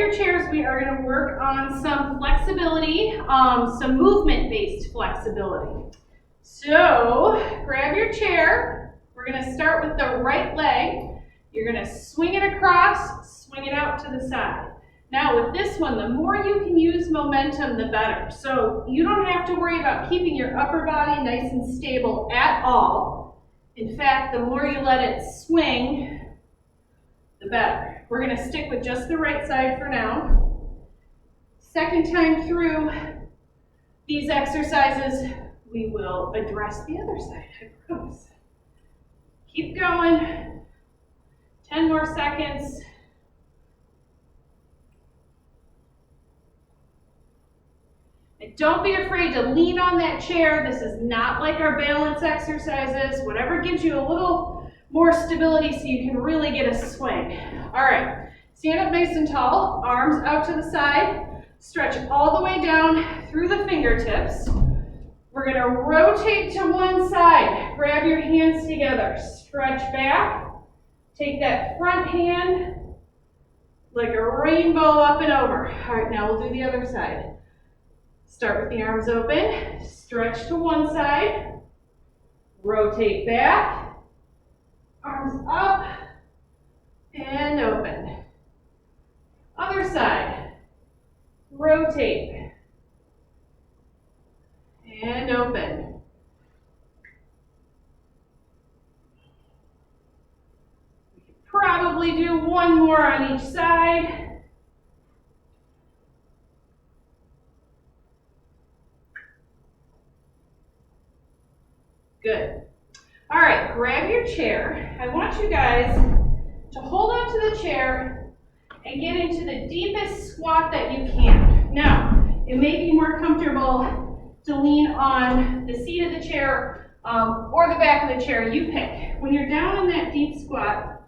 your chairs. We are going to work on some flexibility, some movement-based flexibility. So grab your chair. We're going to start with the right leg. You're going to swing it across, swing it out to the side. Now with this one, the more you can use momentum, the better. So you don't have to worry about keeping your upper body nice and stable at all. In fact, the more you let it swing, the better. We're going to stick with just the right side for now. Second time through these exercises, we will address the other side, I promise. Keep going. 10 more seconds. And don't be afraid to lean on that chair. This is not like our balance exercises. Whatever gives you a little more stability so you can really get a swing. All right, stand up nice and tall, arms out to the side, stretch all the way down through the fingertips. We're gonna rotate to one side, grab your hands together, stretch back, take that front hand like a rainbow up and over. All right, now we'll do the other side. Start with the arms open, stretch to one side, rotate back, arms up, and open. Other side, rotate, and open. We could probably do one more on each side. Good. All right, grab your chair. I want you guys to hold on to the chair and get into the deepest squat that you can. Now, it may be more comfortable to lean on the seat of the chair or the back of the chair, you pick. When you're down in that deep squat,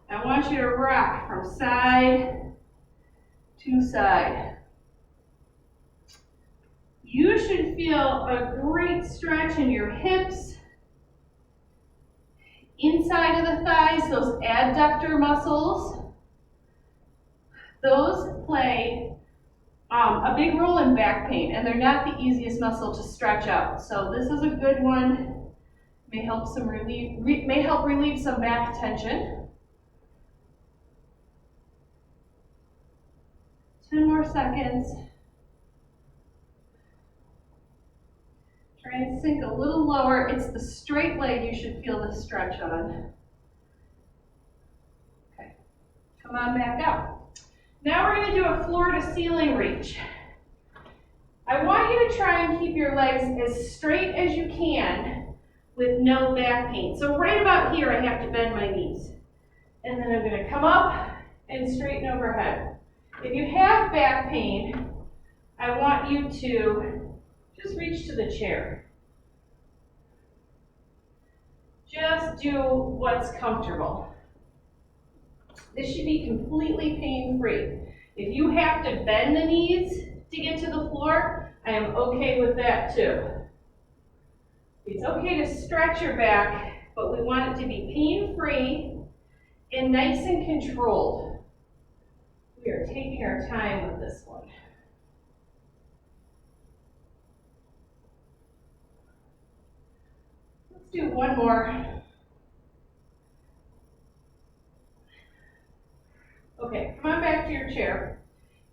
I want you to rock from side to side. You should feel a great stretch in your hips, inside of the thighs, those adductor muscles. Those play a big role in back pain, and they're not the easiest muscle to stretch out. So this is a good one. May help relieve some back tension. 10 more seconds. Try and sink a little lower. It's the straight leg you should feel the stretch on. Okay, come on back up. Now we're going to do a floor to ceiling reach. I want you to try and keep your legs as straight as you can with no back pain. So right about here, I have to bend my knees. And then I'm going to come up and straighten overhead. If you have back pain, I want you to just reach to the chair. Just do what's comfortable. This should be completely pain-free. If you have to bend the knees to get to the floor, I am okay with that too. It's okay to stretch your back, but we want it to be pain-free and nice and controlled. We are taking our time with this one. Let's do one more. Okay, come on back to your chair.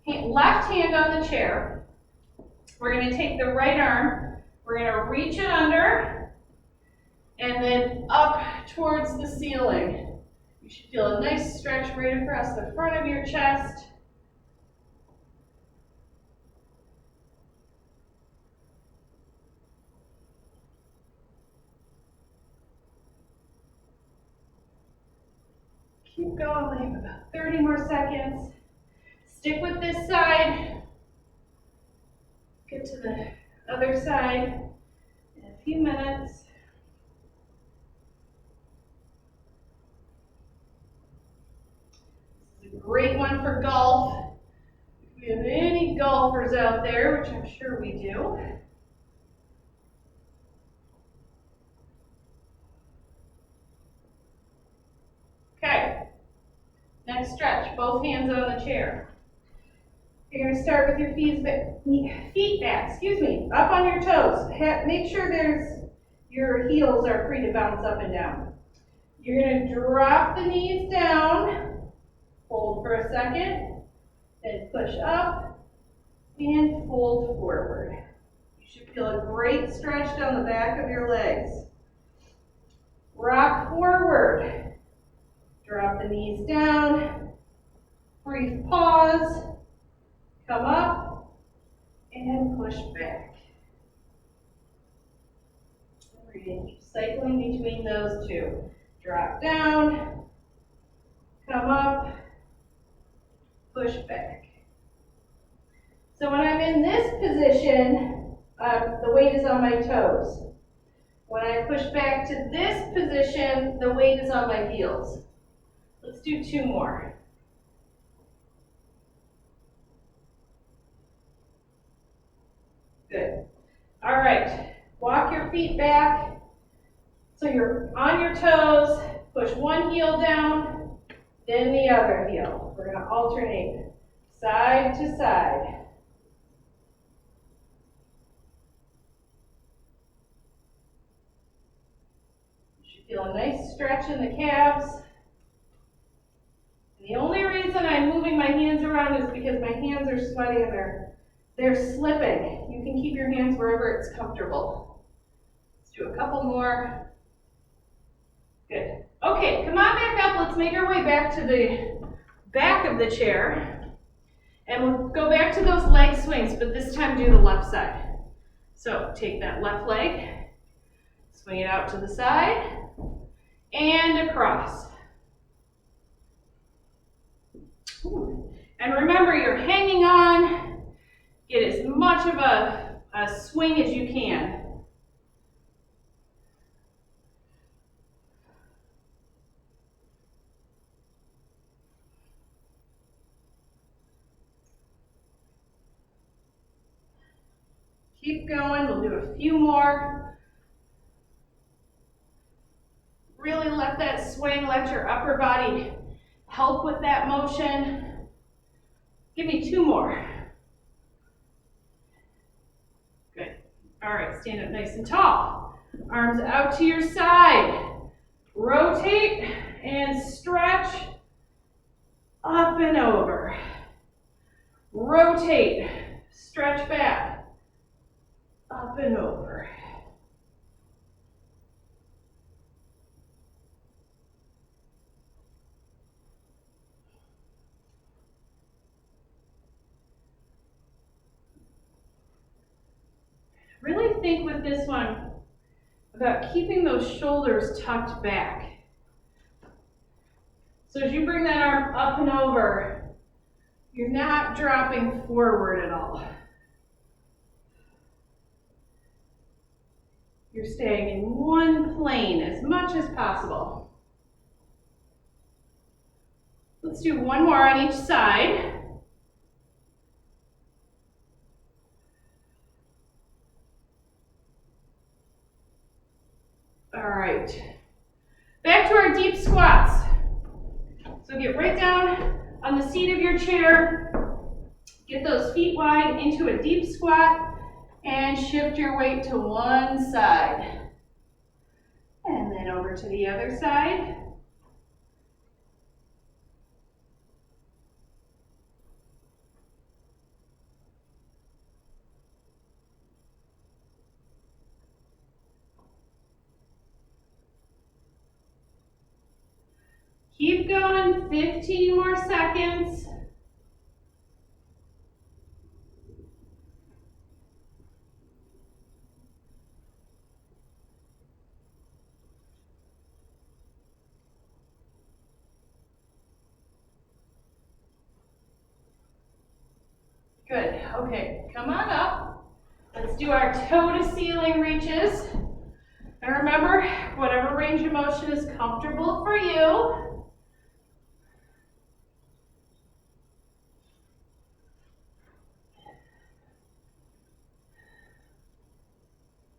Left hand on the chair. We're going to take the right arm. We're going to reach it under and then up towards the ceiling. You should feel a nice stretch right across the front of your chest. Keep going, we have about 30 more seconds. Stick with this side. Get to the other side in a few minutes. This is a great one for golf. If we have any golfers out there, which I'm sure we do. Okay, next stretch, both hands on the chair. You're going to start with your feet back, up on your toes. Make sure your heels are free to bounce up and down. You're going to drop the knees down, hold for a second, then push up and fold forward. You should feel a great stretch down the back of your legs. Rock forward. Drop the knees down. Brief pause. Come up and push back. We're going to keep cycling between those two. Drop down. Come up. Push back. So when I'm in this position, the weight is on my toes. When I push back to this position, the weight is on my heels. Let's do 2 more. Good. All right. Walk your feet back. So you're on your toes. Push one heel down, then the other heel. We're going to alternate side to side. You should feel a nice stretch in the calves. And the only reason I'm moving my hands around is because my hands are sweaty and they're slipping. You can keep your hands wherever it's comfortable. Let's do a couple more. Good. Okay, come on back up. Let's make our way back to the back of the chair. And we'll go back to those leg swings, but this time do the left side. So take that left leg, swing it out to the side, and across. Ooh. And remember, you're hanging on. Get as much of a swing as you can. Keep going, we'll do a few more. Really let that swing, let your upper body help with that motion. Give me 2 more. Good. All right, stand up nice and tall. Arms out to your side. Rotate and stretch up and over. Rotate, stretch back. Up and over. Really think with this one about keeping those shoulders tucked back. So as you bring that arm up and over, you're not dropping forward at all. You're staying in one plane as much as possible. Let's do 1 more on each side. All right. Back to our deep squats. So get right down on the seat of your chair. Get those feet wide into a deep squat. And shift your weight to one side. And then over to the other side. Keep going, 15 more seconds. Good, okay, come on up. Let's do our toe to ceiling reaches. And remember, whatever range of motion is comfortable for you.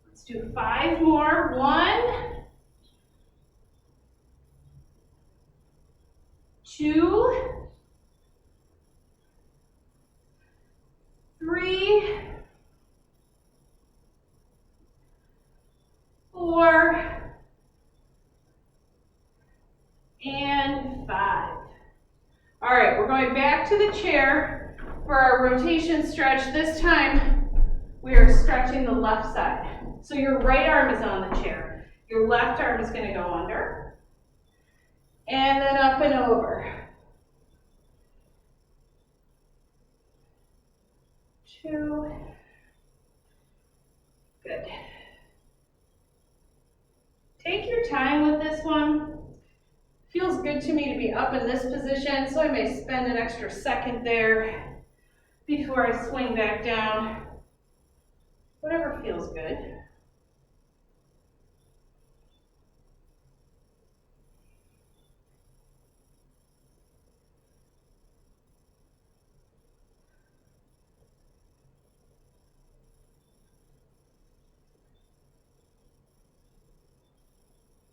Let's do 5 more. 1, 2, going back to the chair for our rotation stretch. This time, we are stretching the left side. So your right arm is on the chair. Your left arm is going to go under. And then up and over. 2. Good. Take your time with this one. Feels good to me to be up in this position, so I may spend an extra second there before I swing back down. Whatever feels good.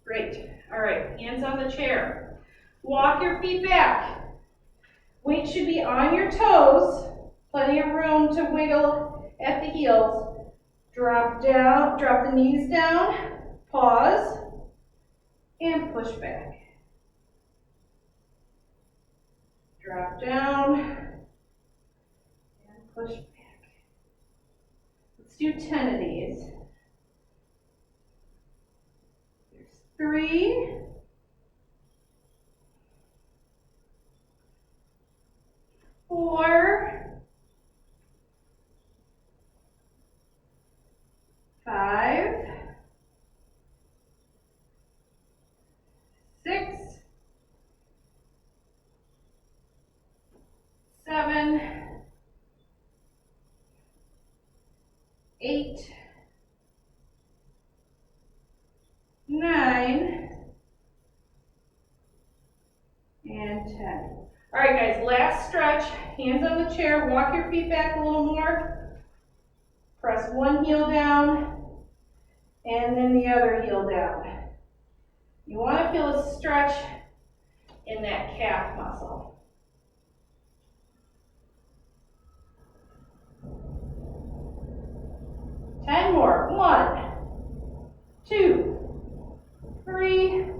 Great. All right, hands on the chair. Walk your feet back. Weight should be on your toes. Plenty of room to wiggle at the heels. Drop down, drop the knees down, pause, and push back. Drop down, and push back. Let's do 10 of these. 3, 4, 5, 6, 7, 8, 9, and 10. All right, guys, last stretch. Hands on the chair. Walk your feet back a little more. Press one heel down, and then the other heel down. You want to feel a stretch in that calf muscle. Ten more. 1, 2, 3,